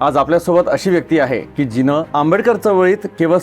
आज आपल्यासोबत अशी व्यक्ती आहे की जिनं आंबेडकर चळवळीत केवळ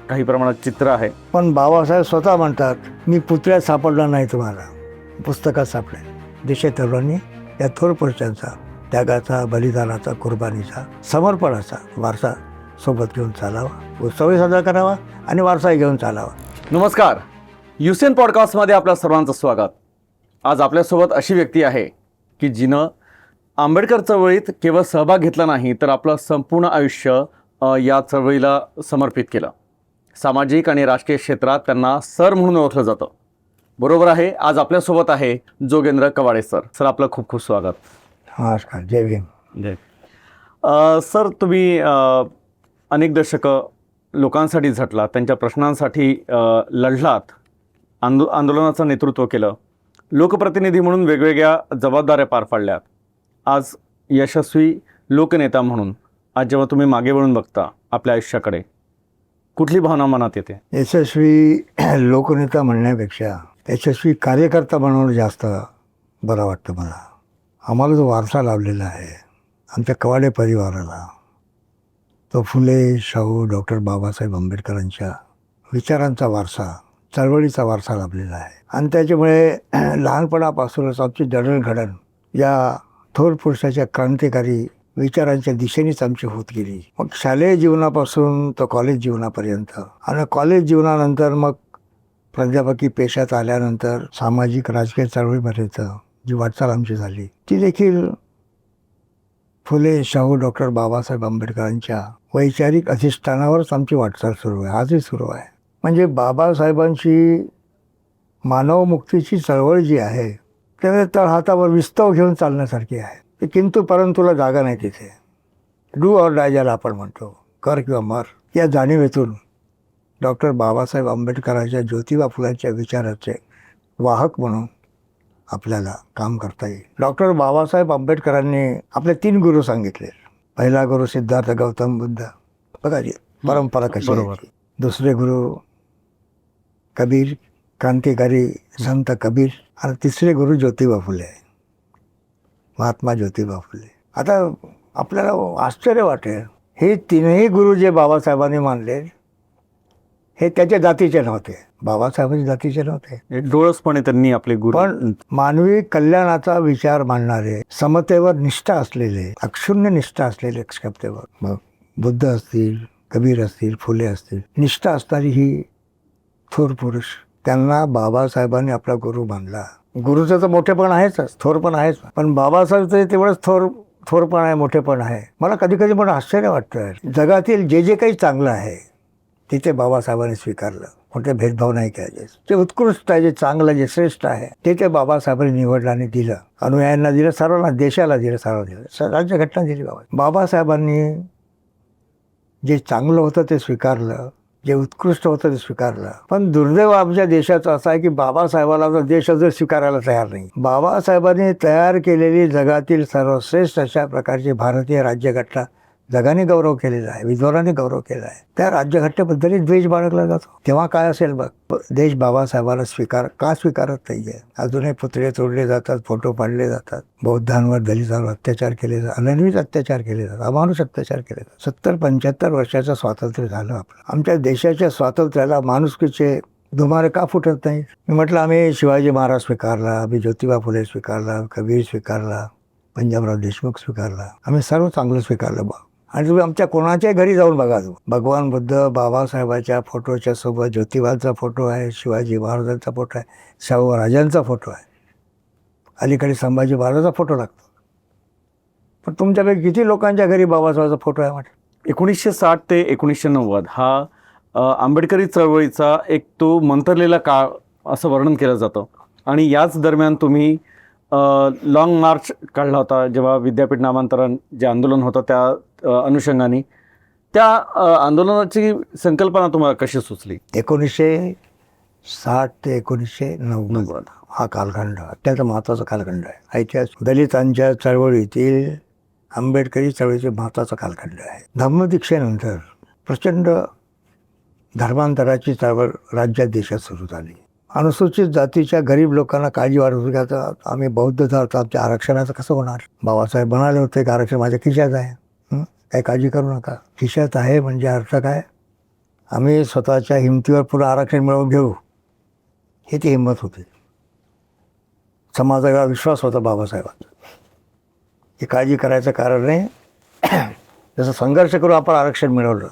काही प्रमाणात चित्र आहे. पण बाबासाहेब स्वतः म्हणतात, मी पुतळ्यात सापडला नाही तुम्हाला, पुस्तकात सापडे. देशात तरुणांनी या थोर पुरुषांचा त्यागाचा, बलिदानाचा, कुर्बानीचा, समर्पणाचा वारसा सोबत घेऊन चालावा, उत्सवही साजरा करावा आणि वारसाही घेऊन चालावा. नमस्कार, युसेन पॉडकास्टमध्ये आपल्या सर्वांचं स्वागत. आज आपल्यासोबत अशी व्यक्ती आहे की जिनं आंबेडकर चळवळीत केवळ सहभाग घेतला नाही तर आपलं संपूर्ण आयुष्य या चळवळीला समर्पित केलं. सामाजिक आणि राजकीय क्षेत्रात त्यांना सर म्हणून ओळखलं जातं. बरोबर आहे, आज आपल्यासोबत आहे जोगेंद्र कवाडे सर. सर, आपलं खूप खूप स्वागत. नमस्कार, जय भीम. जय. सर, तुम्ही अनेक दशकं लोकांसाठी झटलात, त्यांच्या प्रश्नांसाठी लढलात, आंदोलनाचं नेतृत्व केलं, लोकप्रतिनिधी म्हणून वेगवेगळ्या जबाबदाऱ्या पार पाडल्यात. आज यशस्वी लोकनेता म्हणून आज जेव्हा तुम्ही मागे वळून बघता आपल्या आयुष्याकडे, कुठली भावना मनात येते? यशस्वी लोकनेता म्हणण्यापेक्षा यशस्वी कार्यकर्ता बनवणं जास्त बरं वाटतं मला. आम्हाला जो वारसा लाभलेला आहे आमच्या कवाडे परिवाराला, तो फुले, शाहू, डॉक्टर बाबासाहेब आंबेडकरांच्या विचारांचा वारसा, चळवळीचा वारसा लाभलेला आहे. आणि त्याच्यामुळे लहानपणापासूनच आमची जडणघडण या थोर पुरुषाच्या क्रांतिकारी विचारांच्या दिशेनेच आमची होत गेली. मग शालेय जीवनापासून तर कॉलेज जीवनापर्यंत, आणि कॉलेज जीवनानंतर मग प्राध्यापकी पेशात आल्यानंतर सामाजिक राजकीय चळवळीपर्यंत जी वाटचाल आमची झाली ती देखील फुले, शाहू, डॉक्टर बाबासाहेब आंबेडकरांच्या वैचारिक अधिष्ठानावरच आमची वाटचाल सुरू आहे, आजही सुरू आहे. म्हणजे बाबासाहेबांची मानवमुक्तीची चळवळ जी आहे त्याने तळहातावर विस्तव घेऊन चालण्यासारखी आहे. किंतु परंतुला जागा नाही तिथे. डू ऑर डाय ज्याला आपण म्हणतो, कर किंवा मर, या जाणीवेतून डॉक्टर बाबासाहेब आंबेडकरांच्या, ज्योतिबा फुलांच्या विचाराचे वाहक म्हणून आपल्याला काम करता येईल. डॉक्टर बाबासाहेब आंबेडकरांनी आपले 3 गुरु सांगितले. पहिला गुरु सिद्धार्थ गौतम बुद्ध, बघा जी परंपरा कशी आहे. दुसरे गुरु कबीर, क्रांतिकारी संत कबीर, आणि तिसरे गुरु ज्योतिबा फुले, महात्मा ज्योतिबा फुले. आता आपल्याला आश्चर्य वाटेल, हे 3ही गुरु जे बाबासाहेबांनी मानले हे त्याच्या जातीचे नव्हते, बाबासाहेबांच्या जातीचे नव्हते. डोळसपणे त्यांनी आपले गुरु, पण मानवी कल्याणाचा विचार मांडणारे, समतेवर निष्ठा असलेले, अक्षुण्य निष्ठा असलेले, क्षमतेवर, मग बुद्ध असतील, कबीर असतील, फुले असतील, निष्ठा असणारी ही थोर पुरुष, त्यांना बाबासाहेबांनी आपला गुरु मानला. गुरुचं तर मोठेपण आहेच, थोरपण आहेच, पण बाबासाहेबचं तेवढंच थोरपण आहे, मोठेपण आहे. मला कधी कधी पण आश्चर्य वाटतं, जगातील जे जे काही चांगलं आहे तिथे बाबासाहेबांनी स्वीकारलं, मोठे भेदभाव नाही केले. जे उत्कृष्ट आहे, जे चांगलं, जे श्रेष्ठ आहे ते ते बाबासाहेबांनी निवडलं आणि दिलं, अनुयायांना दिलं, सर्वांना, देशाला दिलं, सर्वांना दिलं, राज्यघटना दिली. बाबासाहेबांनी जे चांगलं होतं ते स्वीकारलं, जे उत्कृष्ट होतं ते स्वीकारलं. पण दुर्दैव आमच्या देशाचं असं आहे की बाबासाहेबाला देश अजून स्वीकारायला तयार नाही. बाबासाहेबांनी तयार केलेली जगातील सर्वश्रेष्ठ अशा प्रकारची भारतीय राज्यघटना जगाने गौरव केलेला आहे, विद्वानाने गौरव केला आहे. त्या राज्यघटनेबद्दलही द्वेष बाळगला जातो. तेव्हा काय असेल बघ. देश बाबासाहेबांना का स्वीकारत नाही आहे. अजूनही पुतळे तोडले जातात, फोटो पाडले जातात, बौद्धांवर दलितांवर अत्याचार केले जातात, अनन्वित अत्याचार केले जातात, अमानुष अत्याचार केले जातात. 70-75 वर्षाचं स्वातंत्र्य झालं आपलं. आमच्या देशाच्या स्वातंत्र्याला माणुसकीचे धुमारे का फुटत नाही. मी म्हटलं आम्ही शिवाजी महाराज स्वीकारला, आम्ही ज्योतिबा फुले स्वीकारला, कबीर स्वीकारला, पंजाबराव देशमुख स्वीकारला, आम्ही सर्व चांगलं स्वीकारलं बा. आणि तुम्ही आमच्या कोणाच्याही घरी जाऊन बघा, भगवान बुद्ध बाबासाहेबाच्या फोटोच्या सोबत ज्योतिबाचा फोटो आहे, शिवाजी महाराजांचा फोटो आहे, शाहू राजांचा फोटो आहे, अलीकडे संभाजी महाराजांचा फोटो लागतो. पण तुमच्यापैकी किती लोकांच्या घरी बाबासाहेबांचा फोटो आहे म्हटलं. 1960 ते 1990 हा आंबेडकरी चळवळीचा एक तो मंतरलेला काळ असं वर्णन केलं जातं. आणि याच दरम्यान तुम्ही लाँग मार्च काढला होता, जेव्हा विद्यापीठ नामांतरण जे आंदोलन होतं त्या अनुषंगाने. त्या आंदोलनाची संकल्पना तुम्हाला कशी सुचली? 1960 ते 1990 हा कालखंड अत्यंत महत्त्वाचा कालखंड आहे. ऐतिहासिक दलितांच्या चळवळीतील आंबेडकरी चळवळीचे महत्त्वाचा कालखंड आहे. धम्मदीक्षेनंतर प्रचंड धर्मांतराची चळवळ राज्यात देशात सुरू झाली. अनुसूचित जातीच्या गरीब लोकांना काळजी वाटत होती. आता आम्ही बौद्ध धर्म, आमच्या आरक्षणाचं कसं होणार. बाबासाहेब म्हणाले होते की आरक्षण माझ्या खिशात आहे, काही काळजी करू नका. खिशात आहे म्हणजे अर्थ काय, आम्ही स्वतःच्या हिमतीवर पुन्हा आरक्षण मिळवून घेऊ, हे ती हिंमत होती. समाजाला विश्वास होता बाबासाहेबांचा. ही काळजी करायचं कारण नाही. जसं संघर्ष करून आपण आरक्षण मिळवलं,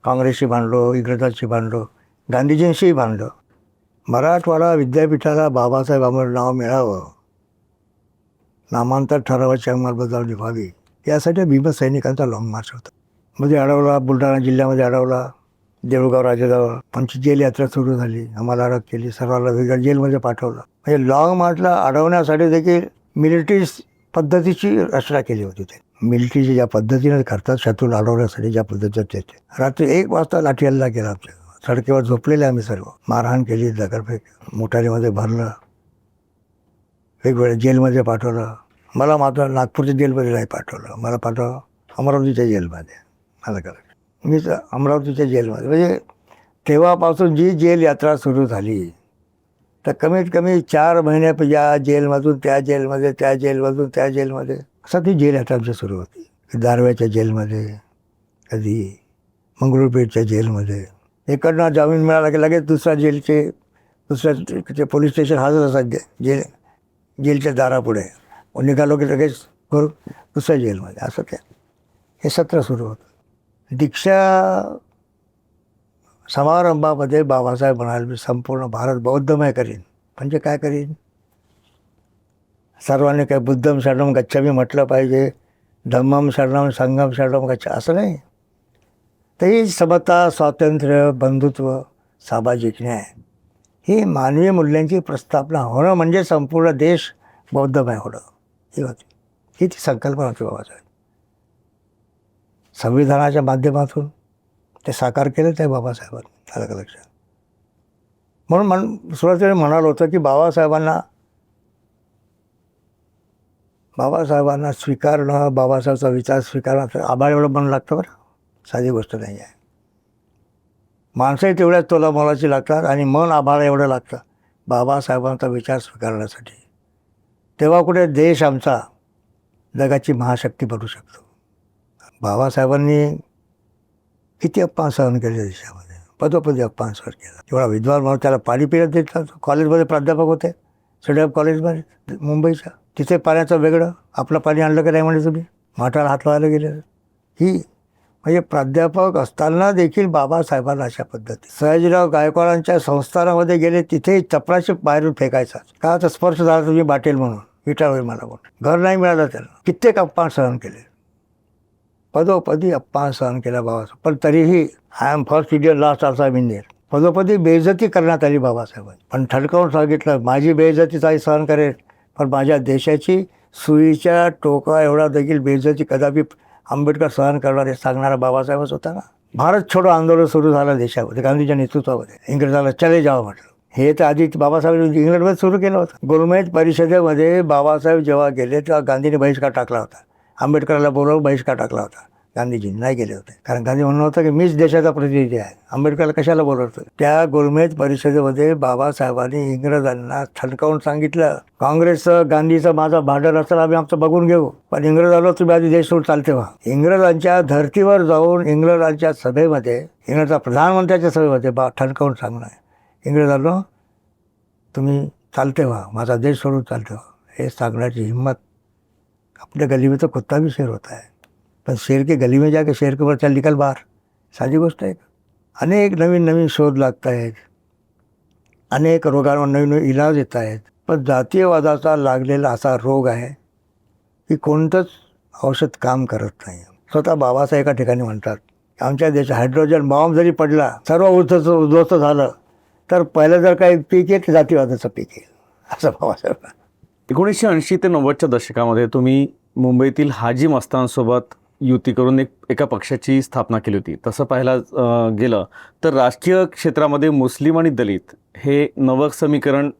काँग्रेसशी भांडलो, इंग्रजांशी भांडलो, गांधीजींशीही भांडलो. मराठवाडा विद्यापीठाला बाबासाहेब आंबेडकर नाव मिळावं, नामांतर ठरावाची अंमलबजावणी व्हावी, यासाठी भीमसैनिकांचा लाँग मार्च होता. मध्ये अडवला, बुलढाणा जिल्ह्यामध्ये अडवला, देऊळगाव राजेजवळ आमची जेल यात्रा सुरू झाली. आम्हाला अटक केली, सर्वांना वेगळ्या जेलमध्ये पाठवलं. म्हणजे लाँग मार्चला अडवण्यासाठी देखील मिलिटरी पद्धतीची रचना केली होती. ते मिलिटरीची ज्या पद्धतीने करतात शत्रूला अडवण्यासाठी, ज्या पद्धतीने ते रात्री 1 वाजता लाठी हल्ला केला. आमच्या सडकेवर झोपलेले आम्ही सर्व, मारहाण केली, दगडफेक, मोटारीमध्ये भरलं, वेगवेगळ्या जेलमध्ये पाठवलं. मला मात्र नागपूरच्या जेलमध्ये नाही पाठवलं, मला पाठवलं अमरावतीच्या जेलमध्ये. मला करायचं मी तर अमरावतीच्या जेलमध्ये. म्हणजे तेव्हापासून जी जेल यात्रा सुरू झाली तर कमीत कमी 4 महिने या जेलमधून त्या जेलमध्ये, त्या जेलमधून त्या जेलमध्ये, असं ती जेल यात्रा आमची सुरू होती. दारव्याच्या जेलमध्ये, कधी मंगळूरपेठच्या जेलमध्ये. इकडनं जामीन मिळाला की लगेच दुसऱ्या पोलीस स्टेशन हजर असतात जेलच्या दारापुढे. निघालो की लगेच करू दुसऱ्या जेलमध्ये. असं ते हे सत्र सुरू होतं. दीक्षा समारंभामध्ये बाबासाहेब म्हणाले मी संपूर्ण भारत बौद्धमय करीन. म्हणजे काय करीन, सर्वांनी काय बुद्धम शरणम गच्छामी म्हटलं पाहिजे, धम्मम शरणम संघम शरणम गच्छ, असं नाही. तर ही समता, स्वातंत्र्य, बंधुत्व, सामाजिक न्याय, ही मानवी मूल्यांची प्रस्थापना होणं म्हणजे संपूर्ण देश बौद्धमय होणं, ही होती. ही ती संकल्पना होती बाबासाहेब. संविधानाच्या माध्यमातून ते साकार केलं त्या बाबासाहेबांनी. अलग लक्षात. म्हणून सुरुवातीला म्हणालो होतं की बाबासाहेबांना स्वीकारणं, बाबासाहेबांचा विचार स्वीकारणं, तर आभाळ एवढं मन लागतं बरं, साधी गोष्ट नाही आहे. माणसंही तेवढ्याच तोलामोलाची लागतात आणि मन आभाळ एवढं लागतं बाबासाहेबांचा विचार स्वीकारण्यासाठी. तेव्हा कुठे देश आमचा जगाची महाशक्ती बनू शकतो. बाबासाहेबांनी किती अपमान सहन केले देशामध्ये, पदोपदी अपमान सहन केला. तेवढा विद्वान म्हणून त्याला पाणी पिण्यात देतात. कॉलेजमध्ये प्राध्यापक होते, सडप कॉलेजमध्ये मुंबईच्या. तिथे पाण्याचं वेगळं, आपलं पाणी आणलं की नाही म्हणजे तुम्ही माठाला हात लावायला गेले. ही म्हणजे प्राध्यापक असताना देखील बाबासाहेबांना अशा पद्धती. सयाजीराव गायकवाडांच्या संस्थानामध्ये गेले, तिथेही चपराशी बाहेरून फेकायचा. का तर स्पर्श झाला तुम्ही बाटेल म्हणून, विटाळ होईल मला म्हणून. घर नाही मिळालं त्याला. कित्येक अपमान सहन केले, पदोपदी अपमान सहन केला बाबासाहेब. पण तरीही I am first Indian, last also I am Indian. पदोपदी बेइज्जती करण्यात आली बाबासाहेबांनी. पण ठणकावून सांगितलं माझी बेइज्जती ताई सहन करेल, पण माझ्या देशाची सुईच्या टोका एवढा देखील बेइज्जती कदापि आंबेडकर सहन करणारे सांगणारा बाबासाहेबच होता ना. भारत छोडो आंदोलन सुरू झालं देशामध्ये गांधीच्या नेतृत्वामध्ये. इंग्रजाला चले जावं म्हटलं. हे तर आधी बाबासाहेबांनी इंग्लंडमध्ये सुरू केलं होतं. गोलमेज परिषदेमध्ये बाबासाहेब जेव्हा गेले तेव्हा गांधीने बहिष्कार टाकला होता. आंबेडकरांना बोलावून बहिष्कार टाकला होता. गांधीजींनी नाही गेले होते. कारण गांधी म्हणणं होतं की मीच देशाचा प्रतिनिधी आहे, आंबेडकरला कशाला बोलवतं. त्या गोलमेज परिषदेमध्ये बाबासाहेबांनी इंग्रजांना ठणकावून सांगितलं, काँग्रेसचं गांधीचं माझं भांडण असताना आम्ही आमचं बघून घेऊ, पण इंग्रजांना तुम्ही आधी देश सोडून चालते व्हा. इंग्रजांच्या धर्तीवर जाऊन इंग्रजांच्या सभेमध्ये, इंग्रजांच्या प्रधानमंत्र्यांच्या सभेमध्ये ठणकावून सांगणं, इंग्रजांना तुम्ही चालते व्हा, माझा देश सोडून चालते व्हा, हे सांगण्याची हिम्मत. अपने गली में तो कुत्ता भी शेर होता है, पण शेर के गली में जाके शेर के ऊपर चल निकल बाहर, साधी गोष्ट आहे. अनेक नवीन नवीन शोध लागत आहेत, अनेक रोगांवर नवीन नवीन इलाज येत आहेत, पण जातीयवादाचा लागलेला असा रोग आहे की कोणतंच औषध काम करत नाही. स्वतः बाबासाहेब एका ठिकाणी म्हणतात, आमच्या देशात हायड्रोजन बॉम्ब जरी पडला, सर्व उद्ध्वस्त झालं, तर पहिलं जर काही पीक येईल जातीवादाचं पीक येईल, असं बाबासाहेब. 1980 ते 90च्या दशकामध्ये तुम्ही मुंबईतील हाजी मस्तानसोबत युती करून एका पक्षाची स्थापना केली होती. तसं पाहायला गेलं तर राजकीय क्षेत्रामध्ये मुस्लिम आणि दलित हे नवं समीकरण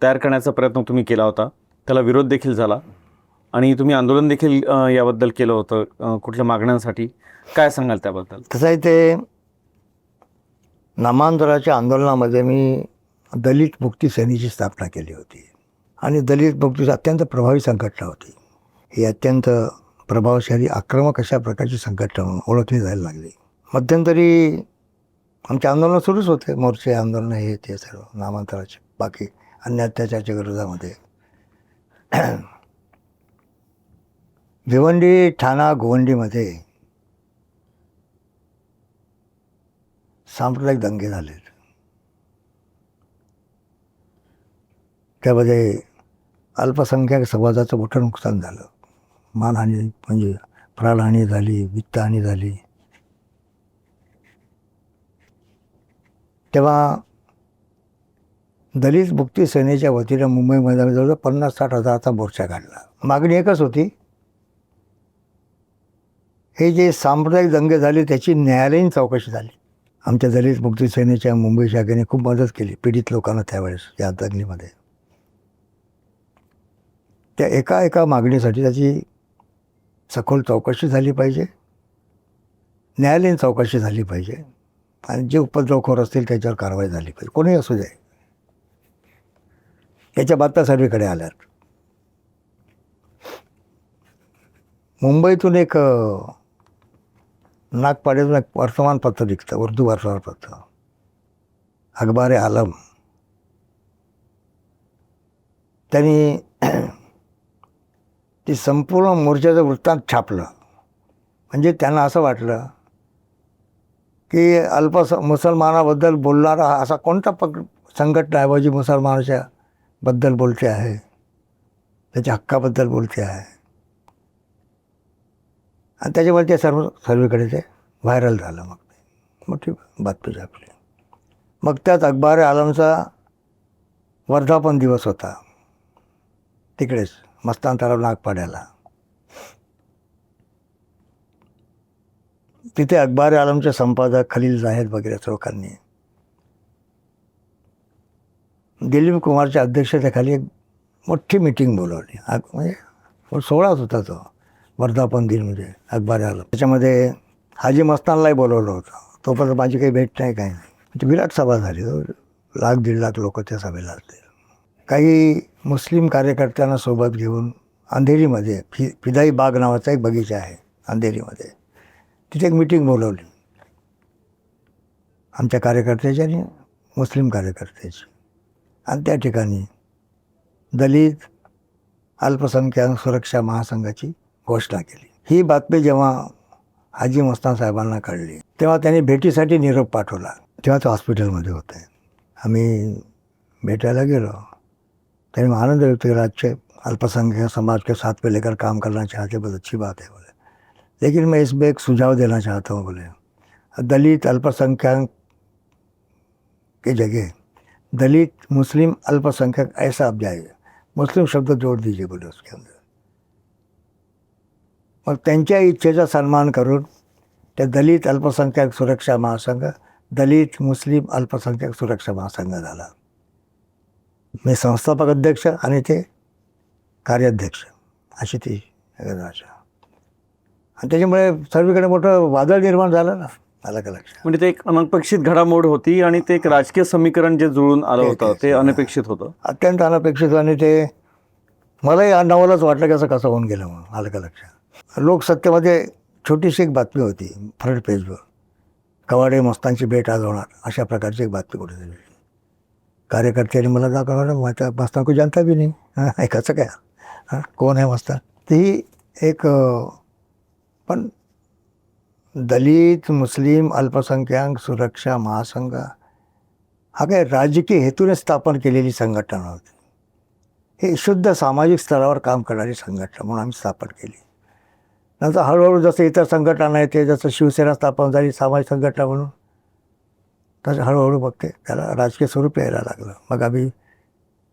तयार करण्याचा प्रयत्न तुम्ही केला होता. त्याला विरोध देखील झाला आणि तुम्ही आंदोलन देखील याबद्दल केलं होतं कुठल्या मागण्यांसाठी. काय सांगाल त्याबद्दल? तसं आहे, ते नामांतराच्या आंदोलनामध्ये मी दलित मुक्ती सेनेची स्थापना केली होती आणि दलित मुक्तीची अत्यंत प्रभावी संघटना होती. ही अत्यंत प्रभावशाली आक्रमक अशा प्रकारची संघटना ओळखली जायला लागली. मध्यंतरी आमचे आंदोलन सुरूच होते, मोर्चे आंदोलन हे ते सर्व नामांतराचे, बाकी अन्य अत्याचाराच्या विरोधामध्ये. भिवंडी, ठाणा, गोवंडीमध्ये सांप्रदायिक दंगे झाले. त्यामध्ये अल्पसंख्याक समाजाचं मोठं नुकसान झालं. मानहानी म्हणजे प्राणहानी झाली, वित्तहानी झाली. तेव्हा दलित मुक्ती सेनेच्या वतीनं मुंबईमध्ये आम्ही जवळजवळ 50-60 हजाराचा मोर्चा काढला. मागणी एकच होती, हे जे सांप्रदायिक दंगे झाले त्याची न्यायालयीन चौकशी झाली. आमच्या दलित मुक्ती सेनेच्या मुंबई शाखेने खूप मदत केली पीडित लोकांना त्यावेळेस या दंगलीमध्ये. त्या एका मागणीसाठी त्याची सखोल चौकशी झाली पाहिजे, न्यायालयीन चौकशी झाली पाहिजे आणि जे उपद्रवखोर असतील त्याच्यावर कारवाई झाली पाहिजे, कोणीही असू दे. याच्या बातम्या सर्वीकडे आल्यात. मुंबईतून एक नागपाड्यातून एक वर्तमानपत्र निघतं, उर्दू वर्तमानपत्र, अखबार आलम. त्यांनी ती संपूर्ण मोर्चाचं वृत्तांत छापलं. म्हणजे त्यांना असं वाटलं की मुसलमानाबद्दल बोलणारा असा कोणता संघटना आहे जी मुसलमानाच्या बद्दल बोलते आहे, त्याच्या हक्काबद्दल बोलते आहे. आणि त्याच्यामुळे ते सर्वीकडे ते व्हायरल झालं. मग मोठी बातमी छापली. मग त्यात अखबार आलमचा वर्धापन दिवस होता तिकडेच मस्तान तलाव नागपाड्याला. तिथे अखबार आलमचे संपादक खलील जाहेद वगैरे लोकांनी दिलीप कुमारच्या अध्यक्षतेखाली एक मोठी मीटिंग बोलवली. म्हणजे सोहळाच होता तो, वर्धापन दिन म्हणजे अखबार आलम. त्याच्यामध्ये हाजी मस्तानलाही बोलवलं होतं. तोपर्यंत माझी काही भेट नाही, काही नाही. म्हणजे विराट सभा झाली, 1,00,000-1.5 लाख लोक त्या सभेला असतील. काही मुस्लिम कार्यकर्त्यांना सोबत घेऊन अंधेरीमध्ये फिदाई बाग नावाचा एक बगीचा आहे अंधेरीमध्ये, तिथे एक मीटिंग बोलवली आमच्या कार्यकर्त्याची आणि मुस्लिम कार्यकर्त्याची. आणि त्या ठिकाणी दलित अल्पसंख्याक सुरक्षा महासंघाची घोषणा केली. ही बातमी जेव्हा हाजी मस्तान साहेबांना कळली तेव्हा त्यांनी भेटीसाठी निरोप पाठवला. तेव्हा ते हॉस्पिटलमध्ये होते. आम्ही भेटायला गेलो. त्यांनी आनंद व्यक्त केला, अच्छे अल्पसंख्यक समाज के साथ में लेकर काम करना चाहते, बहुत अच्छी बात है बोले, लेकिन मैं इसमें एक सुझाव देना चाहता हूँ बोले, दलित अल्पसंख्यक की जगह दलित मुस्लिम अल्पसंख्यक ऐसा आप जाइए, मुस्लिम शब्द जोड़ दीजिए बोले उसके अंदर. मग त्यांच्या इच्छेचा सन्मान करून त्या दलित अल्पसंख्याक सुरक्षा महासंघ दलित मुस्लिम अल्पसंख्याक सुरक्षा महासंघ झाला. मी संस्थापक अध्यक्ष आणि ते कार्याध्यक्ष अशी ती भाषा. आणि त्याच्यामुळे सर्वीकडे मोठं वादळ निर्माण झालं ना. आलं का लक्षात? म्हणजे ते एक अनपेक्षित घडामोड होती आणि ते एक राजकीय समीकरण जे जुळून आलं होतं ते अनपेक्षित होतं. अत्यंत अनपेक्षित. आणि ते मलाही नवलच वाटलं की असं कसं होऊन गेलं म्हणून. आलं का लक्षात? लोकसत्तेमध्ये छोटीशी एक बातमी होती फ्रंट पेजवर, कवाडे मस्तांची भेट आज होणार, अशा प्रकारची एक बातमी कुठेतरी. कार्यकर्त्यांनी मला दाखवलं, माझ्या मस्तान को जानता भी नाही. हां, कसं काय? हां, कोण आहे मस्तान? ती एक पण दलित मुस्लिम अल्पसंख्याक सुरक्षा महासंघ हा काय राजकीय हेतूने स्थापन केलेली संघटना होती. हे शुद्ध सामाजिक स्तरावर काम करणारी संघटना म्हणून आम्ही स्थापन केली. नंतर हळूहळू जसं इतर संघटना येते, जसं शिवसेना स्थापन झाली सामाजिक संघटना म्हणून, तसं हळूहळू बघते त्याला राजकीय स्वरूप यायला लागलं. मग आम्ही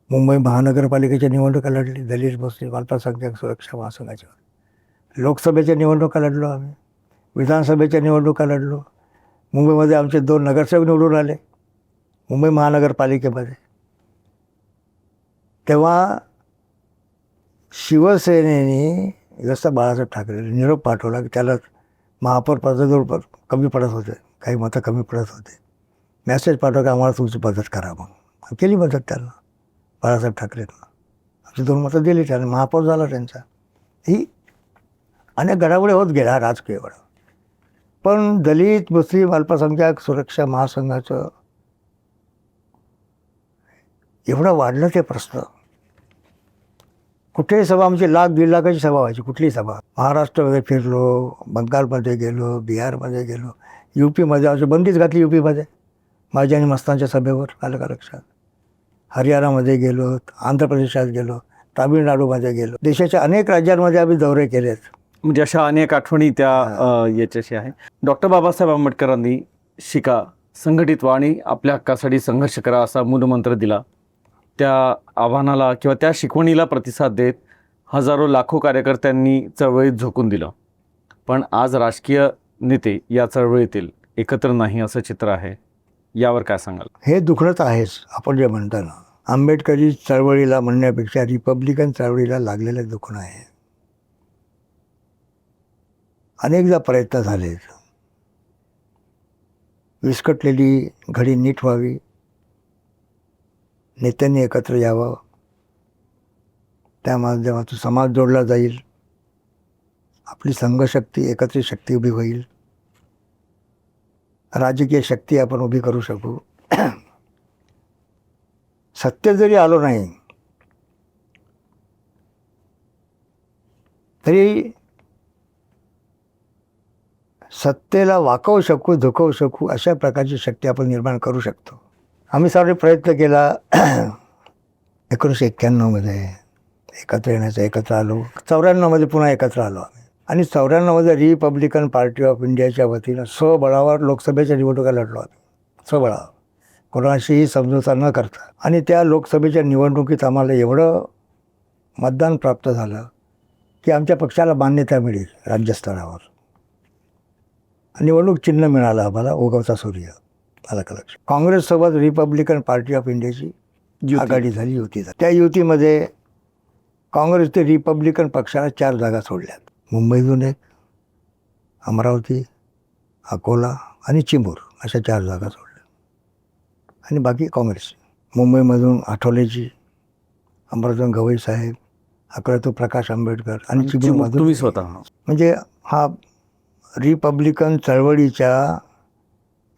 मुंबई महानगरपालिकेच्या निवडणुका लढली, दलित मुस्लिम अल्पसंख्याक सुरक्षा महासंघाच्या. लोकसभेच्या निवडणुका लढलो आम्ही, विधानसभेच्या निवडणुका लढलो. मुंबईमध्ये आमचे 2 नगरसेवक निवडून आले मुंबई महानगरपालिकेमध्ये. तेव्हा शिवसेनेने जसं बाळासाहेब ठाकरेंनी निरोप पाठवला की त्याला महापौर पदाजवळ कमी पडत होते, काही मतं कमी पडत होते, मेसेज पाठवा की आम्हाला तुमची मदत करा म्हणून. केली मदत त्यांना, बाळासाहेब ठाकरेंना. आमची 2 मतं दिली त्याने, महापौर झाला त्यांचा. ही अनेक घडामोडी होत गेल्या राजकीय घडामोडी. पण दलित मुस्लिम अल्पसंख्याक सुरक्षा महासंघाचं एवढं वाढलं ते प्रश्न. कुठेही सभा आमची 1,00,000-1.5 लाखाची सभा व्हायची, कुठलीही सभा. महाराष्ट्रामध्ये फिरलो, बंगालमध्ये गेलो, बिहारमध्ये गेलो, UPमध्ये आमची बंदीच घातली UPमध्ये माझ्या आणि मस्तांच्या सभेवर. आलं का लक्षात? हरियाणामध्ये गेलो, आंध्र प्रदेशात गेलो, तामिळनाडूमध्ये गेलो, देशाच्या अनेक राज्यांमध्ये आम्ही दौरे केलेत. म्हणजे अशा अनेक आठवणी त्या याच्याशी आहे. डॉक्टर बाबासाहेब आंबेडकरांनी शिका, संघटित व्हा आणि आपल्या हक्कासाठी संघर्ष करा असा मूलमंत्र दिला. त्या आव्हानाला किंवा त्या शिकवणीला प्रतिसाद देत हजारो लाखो कार्यकर्त्यांनी चळवळीत झोकून दिलं. पण आज राजकीय नेते या चळवळीतील एकत्र नाही असं चित्र आहे. यावर काय सांगाल? हे दुखणंच आहेच. आपण जे म्हणतो ना, आंबेडकरी चळवळीला म्हणण्यापेक्षा रिपब्लिकन चळवळीला लागलेलं दुखणं आहे. अनेकदा प्रयत्न झालेत, विस्कटलेली घडी नीट व्हावी, नेत्यांनी एकत्र यावं, त्या माध्यमातून समाज जोडला जाईल, आपली संघशक्ती एकत्रित शक्ती उभी होईल, राजकीय शक्ती आपण उभी करू शकू. सत्य जरी आलो नाही तरी सत्तेला वाकवू शकू, झुकवू शकू, अशा प्रकारची शक्ती आपण निर्माण करू शकतो. आम्ही सारे प्रयत्न केला. 1991मध्ये एकत्र येण्याचा, एकत्र आलो. 94मध्ये पुन्हा एकत्र आलो आम्ही. आणि 94मध्ये रिपब्लिकन पार्टी ऑफ इंडियाच्या वतीनं स्वबळावर लोकसभेच्या निवडणुका लढलो आम्ही, स्वबळावर, कोणाशीही समझोता न करता. आणि त्या लोकसभेच्या निवडणुकीत आम्हाला एवढं मतदान प्राप्त झालं की आमच्या पक्षाला मान्यता मिळेल राज्यस्तरावर. निवडणूक चिन्ह मिळालं आम्हाला, उगवता सूर्य. आलं का लक्ष? काँग्रेससोबत रिपब्लिकन पार्टी ऑफ इंडियाची आघाडी झाली, युती झाली. त्या युतीमध्ये काँग्रेस ते रिपब्लिकन पक्षाला 4 जागा सोडल्यात. मुंबईतून 1, अमरावती, अकोला आणि चिमूर अशा 4 जागा सोडल्या. आणि बाकी काँग्रेस. मुंबईमधून आठवलेजी, अमरावतीतून गवई साहेब, अकोल्यातून प्रकाश आंबेडकर आणि चिमूरमधून तुम्ही स्वतः. म्हणजे हा रिपब्लिकन चळवळीच्या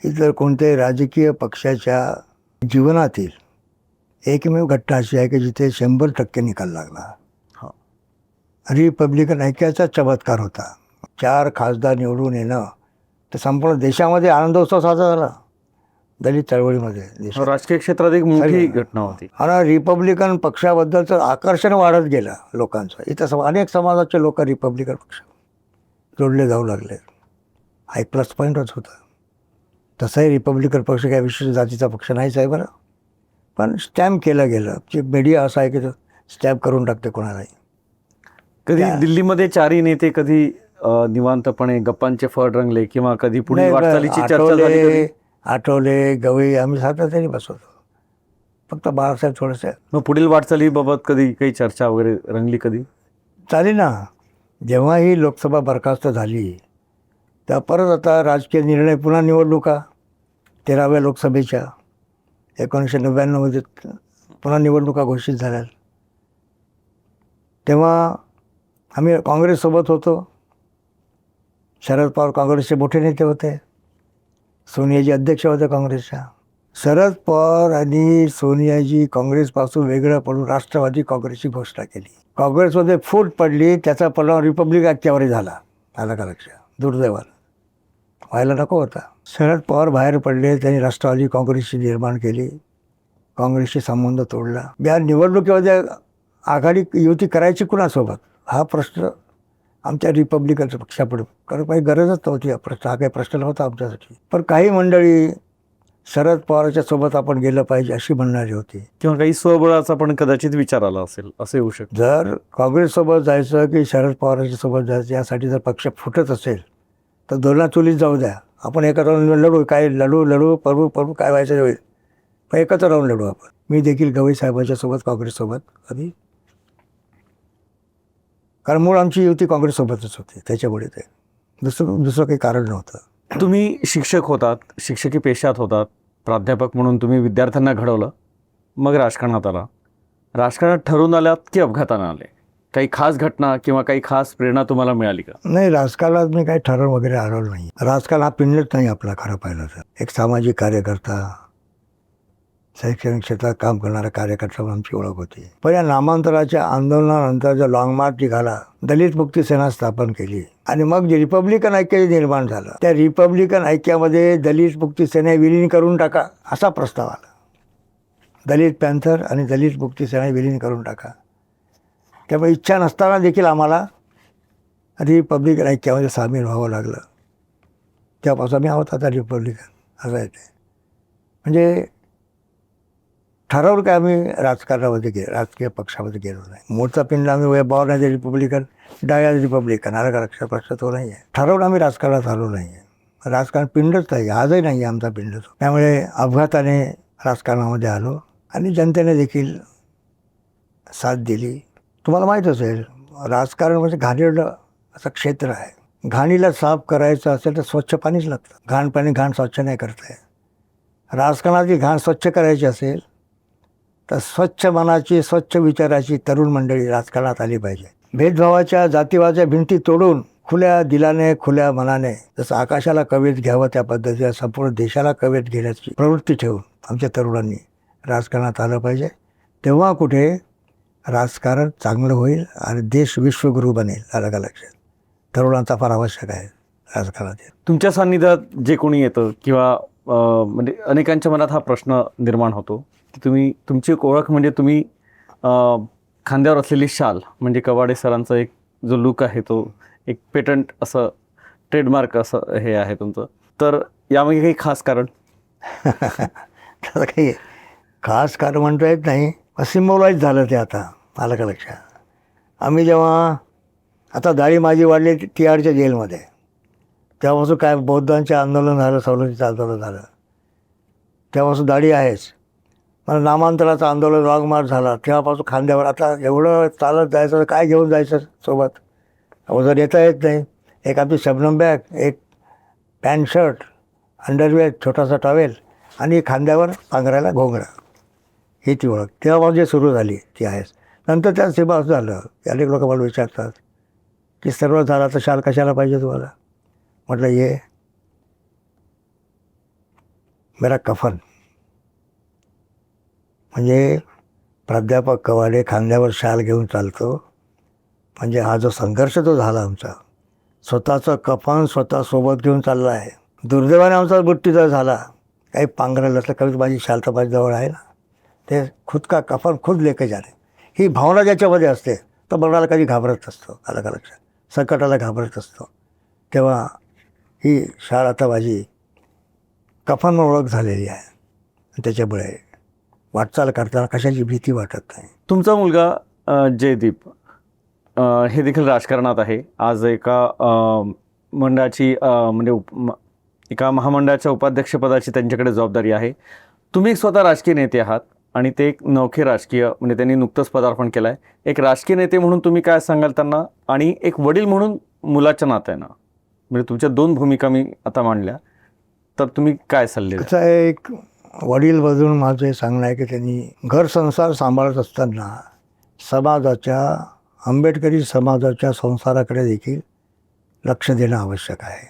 इतर कोणत्याही राजकीय पक्षाच्या जीवनातील एकमेव घटना अशी आहे की जिथे 100% निकाल लागला. रिपब्लिकन ऐक्याचा चमत्कार होता. 4 खासदार निवडून येणं तर संपूर्ण देशामध्ये आनंदोत्सव साजरा झाला. दलित चळवळीमध्ये राजकीय क्षेत्रात एक मोठी घटना होती. आणि रिपब्लिकन पक्षाबद्दलचं आकर्षण वाढत गेलं लोकांचं. इथं अनेक समाजाचे लोक रिपब्लिकन पक्ष जोडले जाऊ लागले. हा एक प्लस पॉईंटच होता. तसाही रिपब्लिकन पक्ष काही विशिष्ट जातीचा पक्ष नाहीच आहे बरं, पण स्टॅम्प केलं गेलं. जे मीडिया असं आहे की तो स्टॅम्प करून टाकते कोणालाही. कधी दिल्लीमध्ये 4ही नेते कधी निवांतपणे गप्पांचे फळ रंगले किंवा कधी पुढे वाटचालीची चर्चा झाली? आठवले, गवई आम्ही सातत्याने बसवतो. फक्त बाळासाहेब थोडंसं. मग पुढील वाटचालीबाबत कधी काही चर्चा वगैरे रंगली? कधी चालेल ना. जेव्हा ही लोकसभा बरखास्त झाली तेव्हा परत आता राजकीय निर्णय पुन्हा निवडणुका 13व्या लोकसभेच्या 1999मध्ये पुन्हा निवडणुका घोषित झाल्या. तेव्हा आम्ही काँग्रेससोबत होतो. शरद पवार काँग्रेसचे मोठे नेते होते. सोनियाजी अध्यक्ष होते काँग्रेसच्या. शरद पवार आणि सोनियाजी काँग्रेसपासून वेगळं पडून राष्ट्रवादी काँग्रेसची घोषणा केली. काँग्रेसमध्ये फूट पडली. त्याचा परिणाम रिपब्लिक ॲक्टच्यावरही झाला. आला का लक्षात? दुर्दैवानं व्हायला नको होता. शरद पवार बाहेर पडले. त्यांनी राष्ट्रवादी काँग्रेसची निर्माण केली. काँग्रेसशी संबंध तोडला. या निवडणुकीमध्ये आघाडी युती करायची कुणासोबत हा प्रश्न आमच्या रिपब्लिकन पक्षापुढे, कारण काही गरजच नव्हती. हा काही प्रश्न नव्हता आमच्यासाठी. पण काही मंडळी शरद पवारांच्या सोबत आपण गेलं पाहिजे अशी म्हणणारी होती. किंवा काही स्वबळाचा पण कदाचित विचार आला असेल, असं येऊ शकतं. जर काँग्रेससोबत जायचं की शरद पवारांच्या सोबत जायचं यासाठी जर पक्ष फुटत असेल तर दोन्हा चुलीत जाऊ द्या. आपण एकत्र राहून लढू. काय लढू पडू काय व्हायचं होईल, पण एकत्र राहून लढू आपण. मी देखील गवई साहेबांच्या सोबत काँग्रेससोबत कधी, कारण मूळ आमची युती काँग्रेससोबतच होती. त्याच्यामुळे ते दुसरं काही कारण नव्हतं. तुम्ही शिक्षक होतात, शिक्षकी पेशात होतात, प्राध्यापक म्हणून तुम्ही विद्यार्थ्यांना घडवलं, मग राजकारणात आला. राजकारणात ठरवून आल्यात की अपघातानं आले? काही खास घटना किंवा काही खास प्रेरणा तुम्हाला मिळाली का? नाही, राजकारणात मी काही ठरवून वगैरे आलो नाही. राजकारण हा पिंडच नाही आपला खरं पाहिलं तर. एक सामाजिक कार्यकर्ता, शैक्षणिक क्षेत्रात काम करणारा कार्यकर्ता म्हणून आमची ओळख होती. पण या नामांतराच्या आंदोलनानंतर जो लॉंग मार्च निघाला, दलित मुक्ती सेना स्थापन केली आणि मग जे रिपब्लिकन ऐक्य निर्माण झालं, त्या रिपब्लिकन ऐक्यामध्ये दलित मुक्ती सेना विलीन करून टाका असा प्रस्ताव आला. दलित पॅन्थर आणि दलित मुक्ती सेना विलीन करून टाका. त्यामुळे इच्छा नसताना देखील आम्हाला रिपब्लिकन ऐक्यामध्ये सामील व्हावं लागलं. तेव्हापासून आम्ही आहोत आता रिपब्लिकन. असं आहे ते. म्हणजे ठरवलं काय आम्ही राजकारणामध्ये राजकीय पक्षामध्ये गेलो नाही. मोठा पिंड आम्ही बॉर्न ॲज रिपब्लिकन, डाय ॲज रिपब्लिकन. आला का लक्षात? प्रश्न तो नाही आहे. ठरवून आम्ही राजकारणात आलो नाही आहे. राजकारण पिंडच नाही, आजही नाही आहे आमचा पिंड. त्यामुळे अपघाताने राजकारणामध्ये आलो आणि जनतेने देखील साथ दिली. तुम्हाला माहीत असेल, राजकारण म्हणजे घाणेरडं असं क्षेत्र आहे. घाणीला साफ करायचं असेल तर स्वच्छ पाणीच लागतं. घाण पाणी घाण स्वच्छ नाही करता येत. राजकारणाची घाण स्वच्छ करायची असेल तर स्वच्छ मनाची, स्वच्छ विचाराची तरुण मंडळी राजकारणात आली पाहिजे. भेदभावाच्या, जातीवाच्या भिंती तोडून खुल्या दिलाने, खुल्या मनाने, जसं आकाशाला कवेत घ्यावं त्या पद्धतीने संपूर्ण देशाला कवेत घेण्याची प्रवृत्ती ठेवून आमच्या तरुणांनी राजकारणात आलं पाहिजे. तेव्हा कुठे राजकारण चांगलं होईल आणि देश विश्वगुरू बनेल. आलं का लक्षात? तरुणांचा फार आवश्यक आहे राजकारणात. तुमच्या सान्निध्यात जे कोणी येतं किंवा म्हणजे अनेकांच्या मनात हा प्रश्न निर्माण होतो की तुमची एक ओळख म्हणजे तुम्ही खांद्यावर असलेली शाल, म्हणजे कवाडे सरांचा एक जो लुक आहे तो एक पेटंट असं ट्रेडमार्क असं हे आहे तुमचं. तर यामागे काही खास कारण? त्याचं काही खास कारण म्हणता येत नाही. सिम्बॉलाइज झालं ते आता. आलं का लक्षात? आम्ही जेव्हा आता दाढी माझी वाढली तिहारच्या जेलमध्ये, तेव्हापासून काय बौद्धांचे आंदोलन झालं, सवलतीचं आंदोलन झालं, तेव्हापासून दाढी आहेच. मला नामांतराचं आंदोलन लॉंग मार्च झाला, तेव्हापासून खांद्यावर. आता एवढं चालत जायचं, काय घेऊन जायचं सोबत? अगोदर येता येत नाही. एक आपली शबनम बॅग, एक पॅन्ट शर्ट, अंडरवेअर, छोटासा टॉवेल आणि खांद्यावर पांघरायला घोंगडा. ही ती ओळख तेव्हापासून जे सुरू झाली ती आहेच. नंतर त्या सेवा असं झालं की अनेक लोक मला विचारतात की सर्व झाला तर शाल कशाला पाहिजे तुम्हाला? म्हटलं ये मेरा कफन. म्हणजे प्राध्यापक कवाडे खांद्यावर शाल घेऊन चालतो, म्हणजे हा जो संघर्ष तो झाला आमचा, स्वतःचं कफन स्वतः सोबत घेऊन चालला आहे. दुर्दैवाने आमचा मृत्यू झाला. काही पांघरायला असलं कमीच माझी शाल तर माझ्याजवळ आहे ना. ते खुद का कफन खुद लेके जाणे, ही भावना ज्याच्यामध्ये असते तो मरणाला कधी घाबरत असतो. आलं का लक्षात? संकटाला घाबरत असतो. तेव्हा ही शाळ आता माझी कफन ओळख झालेली आहे. त्याच्यामुळे वाटचाल करताना कशाची भीती वाटत नाही. तुमचा मुलगा जयदीप हे देखील राजकारणात आहे. आज एका मंडळाची म्हणजे एका महामंडळाच्या उपाध्यक्षपदाची त्यांच्याकडे जबाबदारी आहे. तुम्ही स्वतः राजकीय नेते आहात आणि ते एक नवखे राजकीय म्हणजे त्यांनी नुकतंच पदार्पण केलं आहे. एक राजकीय नेते म्हणून तुम्ही काय सांगाल त्यांना, आणि एक वडील म्हणून मुलाच्या नात्यानं, म्हणजे तुमच्या 2 भूमिका मी आता मांडल्या, तर तुम्ही काय सल्ले द्याल? कसं आहे, एक वडील बाजून माझं हे सांगणं आहे की त्यांनी घर संसार सांभाळत असताना समाजाच्या, आंबेडकरी समाजाच्या संसाराकडे देखील लक्ष देणं आवश्यक आहे.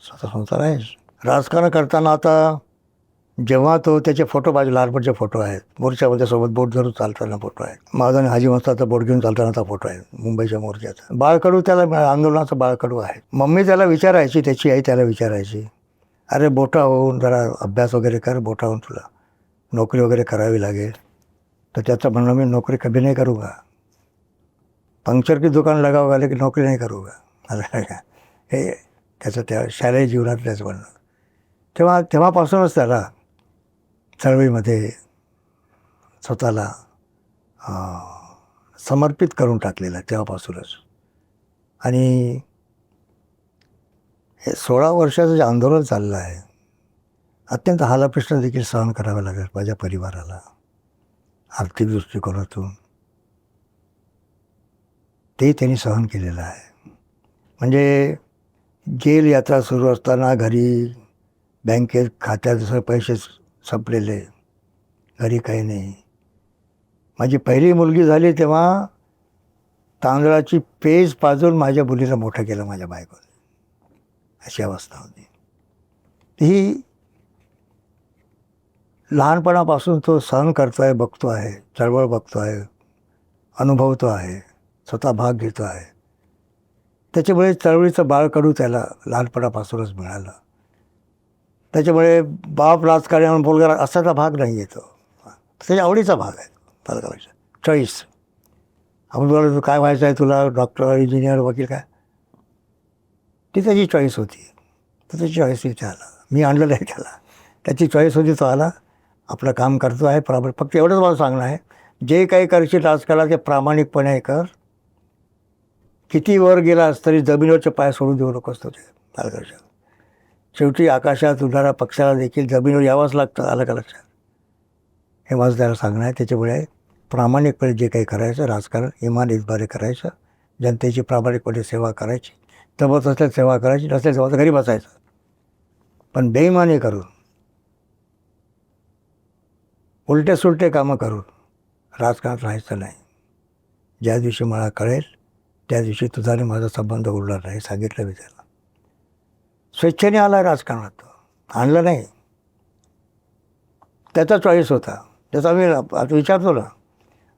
स्वतः संसार आहे. राजकारण करताना आता जेव्हा तो त्याचे फोटो माझे लहानपणचे फोटो आहेत, मोर्चामध्ये सोबत बोट धरून चालताना फोटो आहेत, माझा आणि हाजी मस्ताचा बोट घेऊन चालतानाचा फोटो आहे मुंबईच्या मोर्चाचा. बाळकडू त्याला आंदोलनाचं बाळकडू आहे. मम्मी त्याला विचारायची, त्याची आई त्याला विचारायची, अरे मोठा होऊन जरा अभ्यास वगैरे कर, मोठा होऊन तुला नोकरी वगैरे करावी लागेल. तर त्याचं म्हणणं, मी नोकरी कभी नाही करूंगा, पंक्चर की दुकान लगाव घाले की नोकरी नाही करूंगा. हे त्याचं त्या शालेय जीवनात त्याचं म्हणणं. तेव्हापासूनच त्याला चळवळीमध्ये स्वतःला समर्पित करून टाकलेलं आहे तेव्हापासूनच. आणि हे 16 वर्षाचं जे आंदोलन चाललं आहे, अत्यंत हालअपेष्टा देखील सहन करावं लागेल माझ्या परिवाराला आर्थिक दृष्टिकोनातून. ते त्यांनी सहन केलेलं आहे. म्हणजे जेल यात्रा सुरू असताना घरी बँकेत खात्यात जसं पैसे संपलेले, घरी काही नाही. माझी पहिली मुलगी झाली तेव्हा तांदळाची पेज पाजून माझ्या मुलीला मोठं केलं माझ्या बायकोने, अशी अवस्था होती. ही लहानपणापासून तो सहन करतो आहे, बघतो आहे, चळवळ बघतो आहे, अनुभवतो आहे, स्वतः भाग घेतो आहे. त्याच्यामुळे चळवळीचं बाळकडू त्याला लहानपणापासूनच मिळालं. त्याच्यामुळे बाप राजकारणी म्हणून मुलगा असाचा भाग नाही येतो, त्याच्या आवडीचा भाग आहे. पालकापेक्षा चॉईस. आपण बोलायचो काय व्हायचं आहे तुला, डॉक्टर, इंजिनियर, वकील, काय, ती त्याची चॉईस होती. तर त्याची चॉईस तिथे आला. मी आणलं नाही त्याला, त्याची चॉईस होती, तो आला, आपलं काम करतो आहे प्रामाणिक. फक्त एवढंच मला सांगणं आहे, जे काही करशील राजकारणात ते प्रामाणिकपणे कर. किती वर गेलास तरी जमिनीवरचे पाय सोडून देऊ नकोस तुझे पालकाच्या. शेवटी आकाशात उडणाऱ्या पक्षाला देखील जमिनीवर यावंच लागतं, आलं का लक्षात. हे माझं त्याला सांगणं आहे. त्याच्यामुळे प्रामाणिकपणे जे काही करायचं राजकारण इमानदारीने करायचं, जनतेची प्रामाणिकपणे सेवा करायची, जमत असल्यास सेवा करायची, नसल्यास जमत घरी बसायचं. पण बेईमानी करून, उलटे सुलटे कामं करून राजकारणात राहायचं नाही. ज्या दिवशी मला कळेल त्या दिवशी तुझा आणि माझा संबंध उरणार नाही, सांगितलं मी त्याला. स्वेच्छेने आला राजकारणात, आणलं नाही, त्याचा चॉईस होता. त्याचा मी आता विचारतो ना,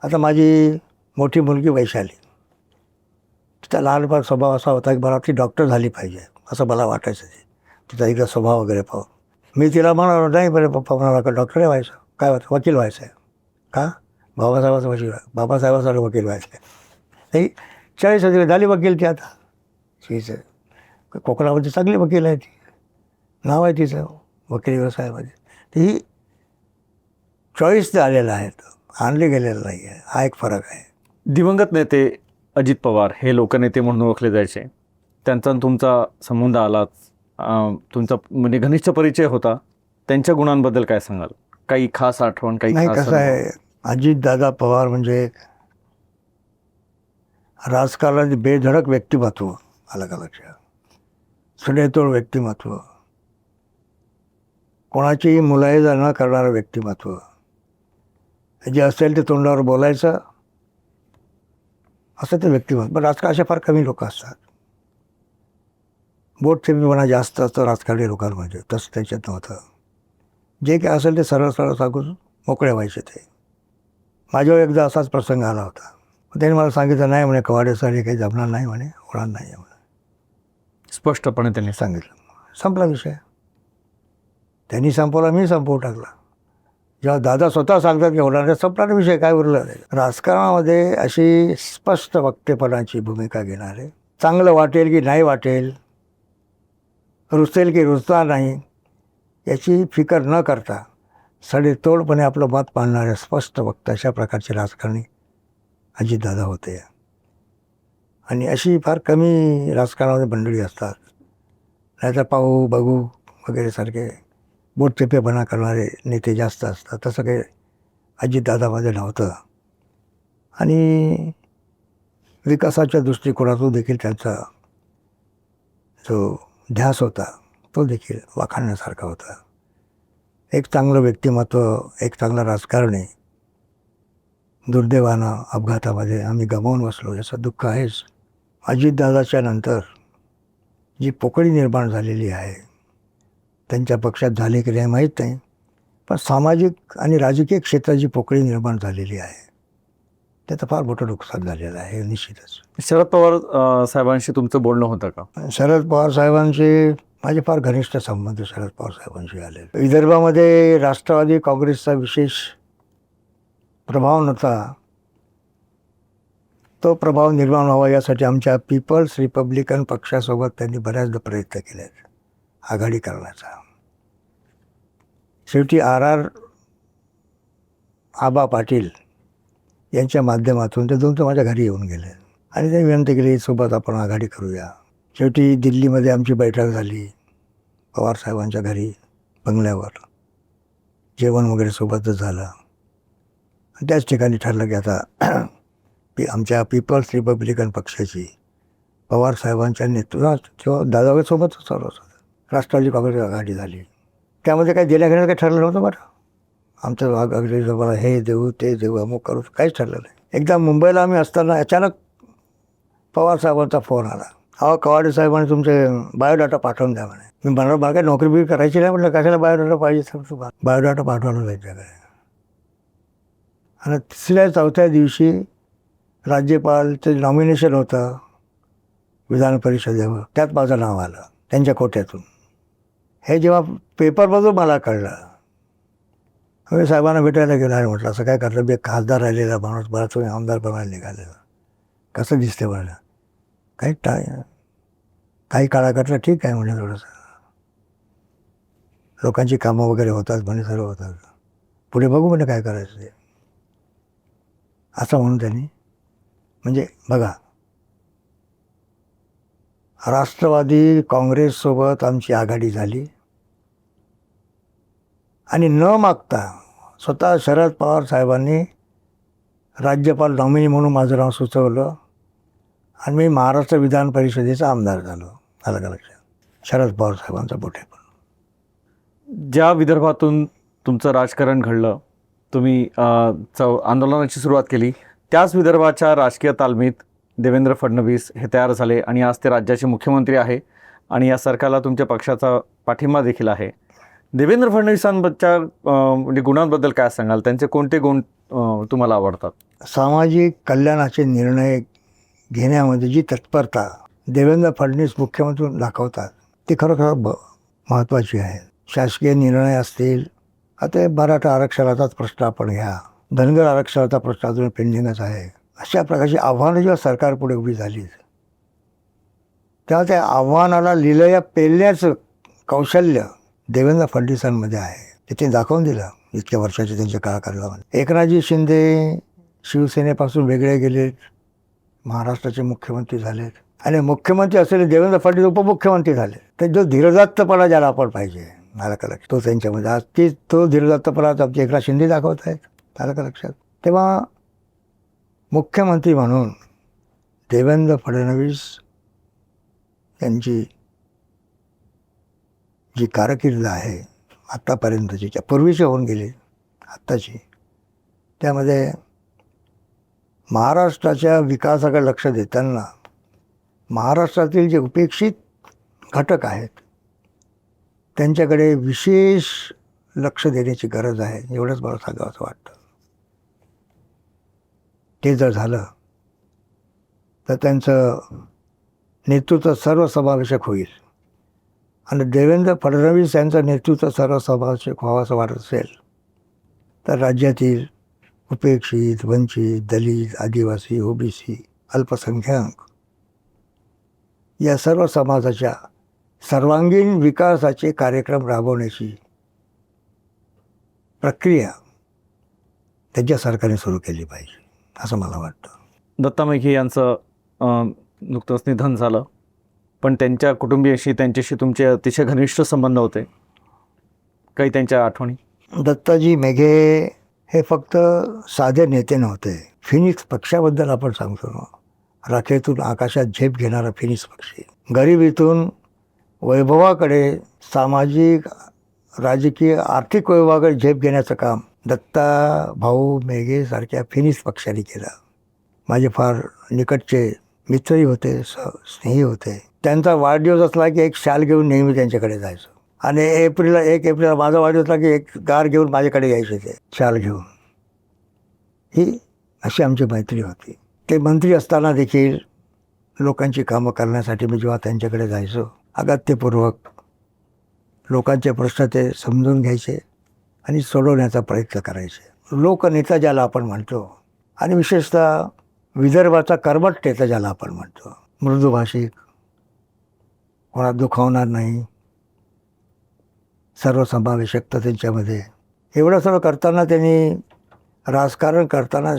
आता माझी मोठी मुलगी वैशाली, तिचा लहानपण स्वभाव असा होता की मला ती डॉक्टर झाली पाहिजे असं मला वाटायचं. तिचा एकदा स्वभाव वगैरे पाहून मी तिला म्हणालो, नाही बरे पप्पा, म्हणाला का डॉक्टर नाही व्हायचं, काय व्हायचं, वकील व्हायचं आहे. का, बाबासाहेबाचं वकील, बाबासाहेबासाठी वकील व्हायचं आहे. नाही, 40 होती झाली वकील ती. आता तीच कोकणामध्ये चांगली वकील आहे, ती नाव आहे तिचं वकिली व्यवसायामध्ये. तर ही चॉईस आलेला आहे, आणले गेलेलं नाही आहे. हा एक फरक आहे. दिवंगत नेते अजित पवार हे लोकनेते म्हणून ओळखले जायचे. त्यांचा आणि तुमचा संबंध आलाच, तुमचा म्हणजे घनिष्ठ परिचय होता. त्यांच्या गुणांबद्दल काय सांगाल? काही खास आठवण, काही नाही, खास कसं आहे, अजितदादा पवार म्हणजे राजकारणात बेधडक व्यक्तिमत्व, आलं का लक्षात, सडेतोड व्यक्तिमत्व, कोणाचीही मुलायजा न करणारं व्यक्तिमत्व. जे असेल ते तोंडावर बोलायचं असं ते व्यक्तिमत्व. पण राजकारण असे फार कमी लोक असतात. बोटचेपीपणा जास्त असतं राजकारणी लोकांमध्ये, तसं त्याच्यात नव्हतं. जे काय असेल ते सरळ सरळ सांगून मोकळे व्हायचे ते. माझ्यावर एकदा असाच प्रसंग आला होता. त्यांनी मला सांगितलं, नाही म्हणे कवाडेसाठी काही जमणार नाही म्हणे, होणार नाही म्हणे. स्पष्टपणे त्यांनी सांगितलं. संपला विषय. त्यांनी संपवला, मी संपवून टाकला. जेव्हा दादा स्वतः सांगतात की होणार नाही, संपणारा विषय, काय उरलं नाही. राजकारणामध्ये अशी स्पष्ट वक्तेपणाची भूमिका घेणारे, चांगलं वाटेल की नाही वाटेल, रुचेल की रुचणार नाही याची फिकर न करता सडेतोडपणे आपलं मत मांडणारे स्पष्ट वक्ते, अशा प्रकारचे राजकारणी अजितदादा होते. आणि अशी फार कमी राजकारणामध्ये मंडळी असतात. नाहीतर पाहू बघू वगैरे सारखे बोटचेपेपणा करणारे नेते जास्त असतात. तसं काही अजितदादामध्ये नव्हतं आणि विकासाच्या दृष्टिकोनातून देखील त्यांचा जो ध्यास होता तो देखील वाखाणण्यासारखा होता. एक चांगलं व्यक्तिमत्व, एक चांगला राजकारणी दुर्दैवानं अपघातामध्ये आम्ही गमावून बसलो, याचं दुःख आहेच. अजितदादाच्या नंतर जी पोकळी निर्माण झालेली आहे, त्यांच्या पक्षात झाली की नाही माहीत नाही, पण सामाजिक आणि राजकीय क्षेत्रात जी पोकळी निर्माण झालेली आहे त्याचं फार मोठं नुकसान झालेलं आहे निश्चितच. शरद पवार साहेबांशी तुमचं बोलणं होतं का? शरद पवार साहेबांचे माझे फार घनिष्ठ संबंध शरद पवार साहेबांशी आले. विदर्भामध्ये राष्ट्रवादी काँग्रेसचा विशेष प्रभाव नव्हता. तो प्रभाव निर्माण व्हावा यासाठी आमच्या पीपल्स रिपब्लिकन पक्षासोबत त्यांनी बऱ्याचदा प्रयत्न केले आघाडी करण्याचा. शेवटी आबा पाटील यांच्या माध्यमातून ते दोन तर माझ्या घरी येऊन गेले आणि ते विनंती केली सोबत आपण आघाडी करूया. शेवटी दिल्लीमध्ये आमची बैठक झाली पवारसाहेबांच्या घरी बंगल्यावर. जेवण वगैरे सोबतच झालं आणि त्याच ठिकाणी ठरलं की आता आमच्या पीपल्स रिपब्लिकन पक्षाची पवारसाहेबांच्या नेतृत्वात किंवा दादावरसोबतच चालू होतं राष्ट्रवादी काँग्रेस आघाडी झाली. त्यामध्ये काही देण्या घेण्याचं काही ठरलं नव्हतं बरं. आमचं आघाडी मला हे देऊ ते देऊ अमुक करू काहीच ठरलं नाही. एकदा मुंबईला आम्ही असताना अचानक पवारसाहेबांचा फोन आला. अहो कवाडे साहेबांनी तुमचे बायोडाटा पाठवून द्या म्हणे. मी म्हणलं मला काय नोकरी बिकरी करायची नाही म्हटलं, कशाला बायोडाटा पाहिजे सर. बायोडाटा पाठवला त्यांच्याकडे आणि तिसऱ्या चौथ्या दिवशी राज्यपालचं नॉमिनेशन होतं विधान परिषदेवर, त्यात माझं नाव आलं त्यांच्या कोट्यातून. हे जेव्हा पेपरमधून मला कळलं, मी साहेबांना भेटायला गेलो आणि म्हटलं असं काय करलं, मी एक खासदार राहिलेला माणूस, मला तुम्ही आमदार बनायला निघालेलं, कसं दिसते मला. काही काळाकरता ठीक आहे म्हणजे थोडंसं लोकांची कामं वगैरे होतात म्हणे, सर्व होतात, पुढे बघू म्हणे काय करायचं ते, असं म्हणून त्यांनी. म्हणजे बघा, राष्ट्रवादी काँग्रेससोबत आमची आघाडी झाली आणि न मागता स्वतः शरद पवार साहेबांनी राज्यपाल नॉमिनी म्हणून माझं नाव सुचवलं आणि मी महाराष्ट्र विधान परिषदेचा आमदार झालो. अलग लक्षात शरद पवार साहेबांचा मोठेपण. ज्या विदर्भातून तुमचं राजकारण घडलं, तुम्ही आंदोलनाची सुरुवात केली, त्याच विदर्भाच्या राजकीय तालमीत देवेंद्र फडणवीस हे तयार झाले आणि आज ते राज्याचे मुख्यमंत्री आहे आणि या सरकारला तुमच्या पक्षाचा पाठिंबा देखील आहे. देवेंद्र फडणवीसांच्या म्हणजे गुणांबद्दल काय सांगाल? त्यांचे कोणते गुण तुम्हाला आवडतात? सामाजिक कल्याणाचे निर्णय घेण्यामध्ये जी तत्परता देवेंद्र फडणवीस मुख्यमंत्री दाखवतात ती खरोखर महत्त्वाची आहे. शासकीय निर्णय असतील, आता मराठा आरक्षणाचाच प्रश्न आपण घ्या, धनगर आरक्षणाचा प्रश्न अजून पेंडिंगच आहे. अशा प्रकारची आव्हानं जेव्हा सरकारपुढे उभी झाली तेव्हा त्या आव्हानाला लिलया पेलण्याचं कौशल्य देवेंद्र फडणवीसांमध्ये आहे. ते ते दाखवून दिलं इतक्या वर्षाचे त्यांच्या काळामध्ये. एकनाथजी शिंदे शिवसेनेपासून वेगळे गेलेत, महाराष्ट्राचे मुख्यमंत्री झालेत आणि मुख्यमंत्री असलेले देवेंद्र फडणवीस उपमुख्यमंत्री झाले. तर जो धीरदत्तपणा ज्याला आपण पाहिजे मला का लक्षात, तो त्यांच्यामध्ये आज तो धीरदत्तपणा आमचे एकनाथ शिंदे दाखवत आहेत मला का लक्षात. तेव्हा मुख्यमंत्री म्हणून देवेंद्र फडणवीस यांची जी कारकीर्द आहे आत्तापर्यंतची, पूर्वीची होऊन गेली आत्ताची, त्यामध्ये महाराष्ट्राच्या विकासाकडे लक्ष देताना महाराष्ट्रातील जे उपेक्षित घटक आहेत त्यांच्याकडे विशेष लक्ष देण्याची गरज आहे, एवढंच मला सांगावं असं वाटतं. ते जर झालं तर त्यांचं नेतृत्व सर्वसमावेशक होईल आणि देवेंद्र फडणवीस यांचं नेतृत्व सर्वसमावेशक व्हावं असं वाटत असेल तर राज्यातील उपेक्षित, वंचित, दलित, आदिवासी, ओबीसी, अल्पसंख्याक या सर्व समाजाच्या सर्वांगीण विकासाचे कार्यक्रम राबवण्याची प्रक्रिया त्यांच्या सरकारने सुरू केली पाहिजे असं मला वाटतं. दत्ता मेघे यांचं नुकतंच निधन झालं, पण त्यांच्या कुटुंबियाशी त्यांच्याशी तुमचे अतिशय घनिष्ठ संबंध होते. काही त्यांच्या आठवणी? दत्ताजी मेघे हे फक्त साधे नेते नव्हते. फिनिक्स पक्षाबद्दल आपण सांगतो ना, राखेतून आकाशात झेप घेणारा फिनिक्स पक्षी, गरिबीतून वैभवाकडे, सामाजिक, राजकीय, आर्थिक वैभवाकडे झेप घेण्याचं काम दत्ता भाऊ मेघे सारख्या फिनिक्स पक्षाने केलं. माझे फार निकटचे मित्रही होते, स्नेही होते. त्यांचा वाढदिवस असला की एक शाल घेऊन नेहमी त्यांच्याकडे जायचो. आणि 1 एप्रिलला माझा वाढदिवस असला की एक कार घेऊन माझ्याकडे यायचे ते शाल घेऊन. ही अशी आमची मैत्री होती. ते मंत्री असताना देखील लोकांची कामं करण्यासाठी मी जेव्हा त्यांच्याकडे जायचो, अगत्यपूर्वक लोकांचे प्रश्न ते समजून घ्यायचे आणि सोडवण्याचा प्रयत्न करायचे. लोकनेता ज्याला आपण म्हणतो, आणि विशेषतः विदर्भाचा कर्मठ नेता ज्याला आपण म्हणतो, मृदुभाषिक, कोणा दुखावणार नाही, सर्वसमावेशकता त्यांच्यामध्ये. एवढं सर्व करताना त्यांनी राजकारण करताना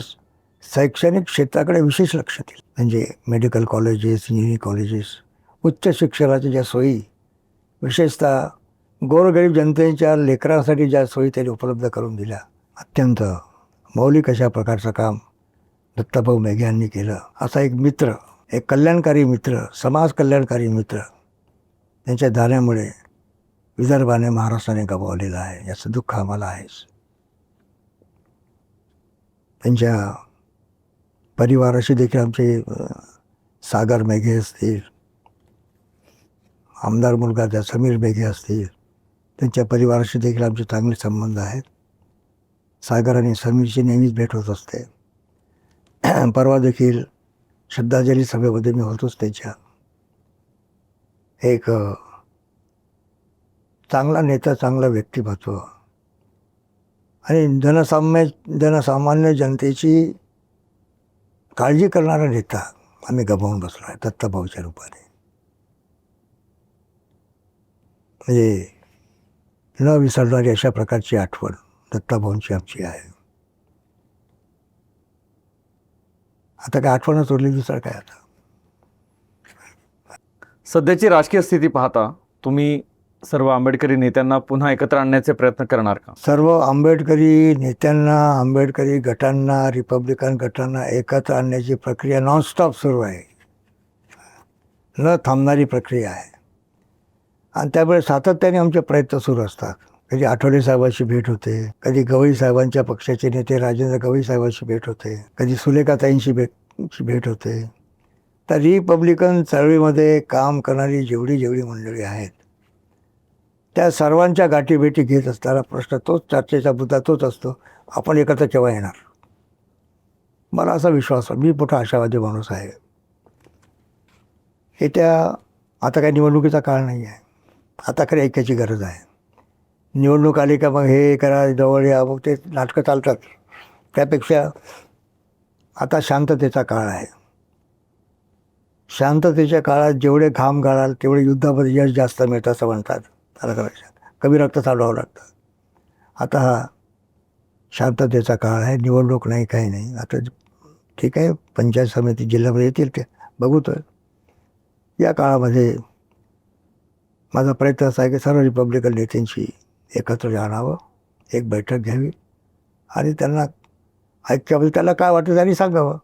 शैक्षणिक क्षेत्राकडे विशेष लक्ष दिलं. म्हणजे मेडिकल कॉलेजेस, इंजिनिअरिंग कॉलेजेस, उच्च शिक्षणाच्या ज्या सोयी, विशेषतः गोरगरीब जनतेच्या लेकरांसाठी ज्या सोयी त्यांनी उपलब्ध करून दिल्या, अत्यंत मौलिक अशा प्रकारचं काम दत्ताभाऊ मेघे यांनी केलं. असा एक मित्र, एक कल्याणकारी मित्र, समाज कल्याणकारी मित्र त्यांच्या जाण्यामुळे विदर्भाने, महाराष्ट्राने गमावलेलं आहे. याचं दुःख आम्हाला आहेच. त्यांच्या परिवाराशी देखील आमचे सागर मेघे असतील, आमदार मुलगा त्या समीर मेघे असतील, त्यांच्या परिवाराशी देखील आमचे चांगले संबंध आहेत. सागर आणि समीरची नेहमीच भेट होत असते. परवा देखील श्रद्धांजली सभेमध्ये मी होतोच त्यांच्या. एक चांगला नेता, चांगला व्यक्तिमत्व आणि जनसामान्य जनतेची काळजी करणारा नेता आम्ही गमावून बसलो आहे दत्ताभाऊच्या रूपाने. म्हणजे न विसरणारी अशा प्रकारची आठवण दत्ताभाऊंची आमची आहे. आता काय आठवणच उरली, दुसरं काय आता. सध्याची राजकीय स्थिती पाहता तुम्ही सर्व आंबेडकरी नेत्यांना पुन्हा एकत्र आणण्याचे प्रयत्न करणार का? सर्व आंबेडकरी नेत्यांना, आंबेडकरी गटांना, रिपब्लिकन गटांना एकत्र आणण्याची प्रक्रिया नॉनस्टॉप सुरू आहे, न थांबणारी प्रक्रिया आहे. आणि त्यामुळे सातत्याने आमचे प्रयत्न सुरू असतात. कधी आठवले साहेबांची भेट होते, कधी गवई साहेबांच्या पक्षाचे नेते राजेंद्र गवई साहेबांची भेट होते, कधी सुलेखाताईंची भेट होते. तर रिपब्लिकन चळवळीमध्ये काम करणारी जेवढी मंडळी आहेत, त्या सर्वांच्या गाठीभेटी घेत असताना प्रश्न तोच, चर्चेचा मुद्दा तोच असतो, आपण एकत्र केव्हा येणार. मला असा विश्वास आहे, मी मोठा आशावादी माणूस आहे. आता काही निवडणुकीचा काळ नाही आहे. आता खरी ऐक्याची गरज आहे. निवडणूक आली का मग हे करा, जवळ या, मग ते नाटकं चालतात. त्यापेक्षा आता शांततेचा काळ आहे. शांततेच्या काळात जेवढे घाम गाळाल तेवढे युद्धामध्ये यश जास्त मिळतं असं म्हणतात. कमी रक्त चालवावं लागतं. आता हा शांततेचा काळ आहे, निवडणूक नाही, काही नाही. आता ठीक आहे, पंचायत समिती जिल्ह्यामध्ये येतील ते बघू. तर या काळामध्ये माझा प्रयत्न असा आहे की सर्व रिपब्लिकन नेत्यांची एकत्र आणावं, एक बैठक घ्यावी आणि त्यांना ऐक्याबद्दल त्याला काय वाटतं त्यांनी सांगावं.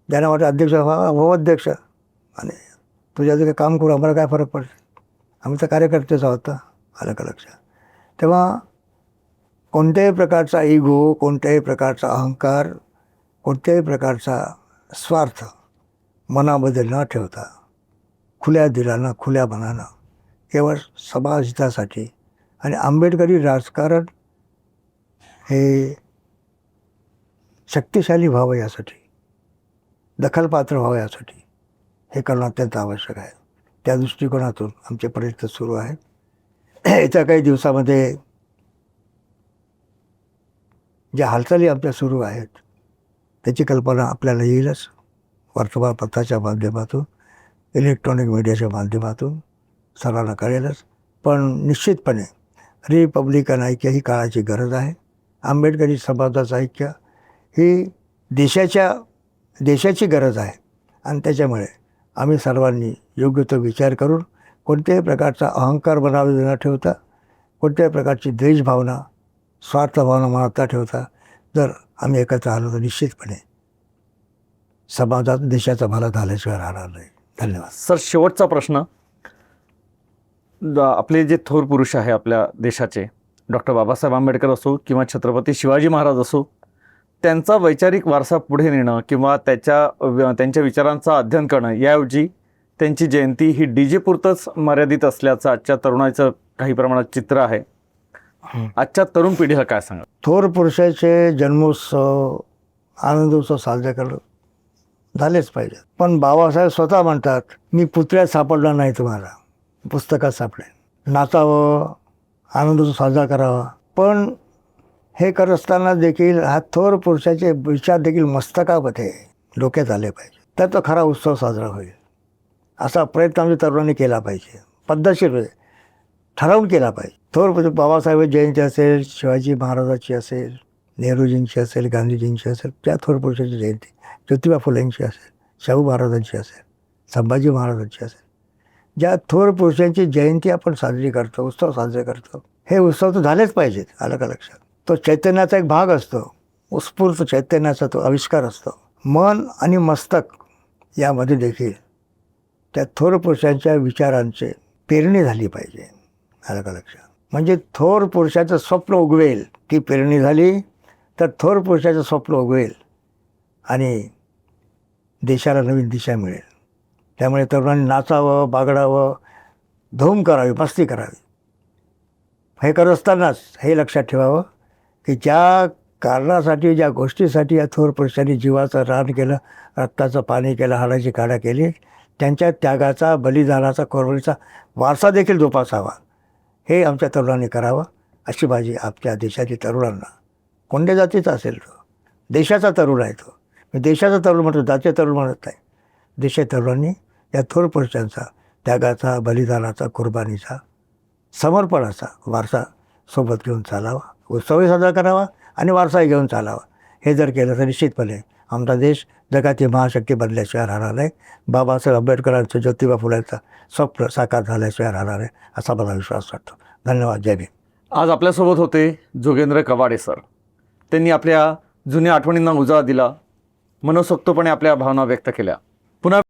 ज्यांना वाटतं अध्यक्ष हो अध्यक्ष, आणि तुझ्या जे काही काम करू, आम्हाला काय फरक पडतो, आम्ही तर कार्यकर्तेच आहोत. आलं का लक्षात? तेव्हा कोणत्याही प्रकारचा इगो, कोणत्याही प्रकारचा अहंकार, कोणत्याही प्रकारचा स्वार्थ मनामध्ये न ठेवता, खुल्या दिलानं, खुल्या मनानं, केवळ समाजहितासाठी आणि आंबेडकरी राजकारण हे शक्तिशाली व्हावं, यासाठी दखलपात्र व्हावं, यासाठी हे करणं अत्यंत आवश्यक आहे. त्या दृष्टिकोनातून आमचे प्रयत्न सुरू आहेत. येत्या काही दिवसामध्ये ज्या हालचाली आमच्या सुरू आहेत त्याची कल्पना आपल्याला येईलच. वर्तमानपत्राच्या माध्यमातून, इलेक्ट्रॉनिक मीडियाच्या माध्यमातून सर्वांना कळेलच. पण निश्चितपणे रिपब्लिकन ऐक्य ही काळाची गरज आहे. आंबेडकरी समाजाचं ऐक्य ही देशाची गरज आहे. आणि त्याच्यामुळे आम्ही सर्वांनी योग्य तो विचार करून, कोणत्याही प्रकारचा अहंकार मनामध्ये न ठेवता, कोणत्याही प्रकारची द्वेषभावना स्वार्थ भावना मनात न ठेवता जर आम्ही एकत्र आलो तर निश्चितपणे समाजात देशाचा भला झाल्याशिवाय राहणार नाही. धन्यवाद. सर, शेवटचा प्रश्न. आपले जे थोर पुरुष आहे आपल्या देशाचे, डॉक्टर बाबासाहेब आंबेडकर असो किंवा छत्रपती शिवाजी महाराज असो, त्यांचा वैचारिक वारसा पुढे नेणं किंवा त्यांच्या विचारांचा अध्ययन करणं याऐवजी त्यांची जयंती ही DJ पुरतंच मर्यादित असल्याचं आजच्या तरुणाचं काही प्रमाणात चित्र आहे. आजच्या तरुण पिढीला काय सांगा? थोर पुरुषाचे जन्मोत्सव आनंदोत्सव साजरे करणं झालेच पाहिजे. पण बाबासाहेब स्वतः म्हणतात, मी पुतळ्यात सापडला नाही तुम्हाला, पुस्तकात सापडेल. नाचावं, आनंदोत्सव साजरा करावा, पण हे करत असताना देखील हा थोर पुरुषाचे विचार देखील मस्तकामध्ये डोक्यात आले पाहिजे. तर तो खरा उत्सव साजरा होईल. असा प्रयत्न आमच्या तरुणांनी केला पाहिजे. पद्धतशीर ठरवून केला पाहिजे. थोर पुरुष बाबासाहेब जयंती असेल, शिवाजी महाराजाची असेल, नेहरूजींची असेल, गांधीजींची असेल, त्या थोर पुरुषाची जयंती, ज्योतिबा फुलेंची असेल, शाहू महाराजांची असेल, संभाजी महाराजांची असेल, ज्या थोर पुरुषांची जयंती आपण साजरी करतो, उत्सव साजरे करतो, हे उत्सव तर झालेच पाहिजेत. आलं का लक्षात? तो चैतन्याचा एक भाग असतो, उत्स्फूर्त चैतन्याचा तो आविष्कार असतो. मन आणि मस्तक यामध्ये देखील त्या थोर पुरुषांच्या विचारांचे पेरणी झाली पाहिजे. आलं का लक्षात? म्हणजे थोर पुरुषाचं स्वप्न उगवेल, ती पेरणी झाली तर थोर पुरुषाचं स्वप्न उगवेल आणि देशाला नवीन दिशा मिळेल. त्यामुळे तरुणांनी नाचावं, बागडावं, धूम करावी, मस्ती करावी. हे करत असतानाच हे लक्षात ठेवावं की ज्या कारणासाठी, ज्या गोष्टीसाठी या थोर पुरुषांनी जीवाचं रान केलं, रक्ताचं पाणी केलं, हाडाची काढा केली, त्यांच्या त्यागाचा, बलिदानाचा, कोरबलीचा वारसा देखील जोपासावा. हे आमच्या तरुणांनी करावं अशी माझी आपल्या देशातील तरुणांना, कोणत्या जातीचा असेल तो, देशाचा तरुण आहे तो, मी देशाचा तरुण म्हणतो, जातीय तरुण म्हणत नाही. देशाच्या तरुणांनी या थोर पुरुषांचा त्यागाचा, बलिदानाचा, कुर्बानीचा, समर्पणाचा वारसा सोबत घेऊन चालावा, उत्सवही साजरा करावा आणि वारसाही घेऊन चालावा. हे जर केलं तर निश्चितपणे आमचा देश जगातील महाशक्ती बनल्याशिवाय राहणार नाही. बाबासाहेब आंबेडकरांचं, ज्योतिबा फुलेंचं स्वप्न साकार झाल्याशिवाय राहणार आहे असा मला विश्वास वाटतो. धन्यवाद. जय भीम. आज आपल्यासोबत होते जोगेंद्र कवाडे सर. त्यांनी आपल्या जुन्या आठवणींना उजाळा दिला, मनसोक्तपणे आपल्या भावना व्यक्त केल्या. पुन्हा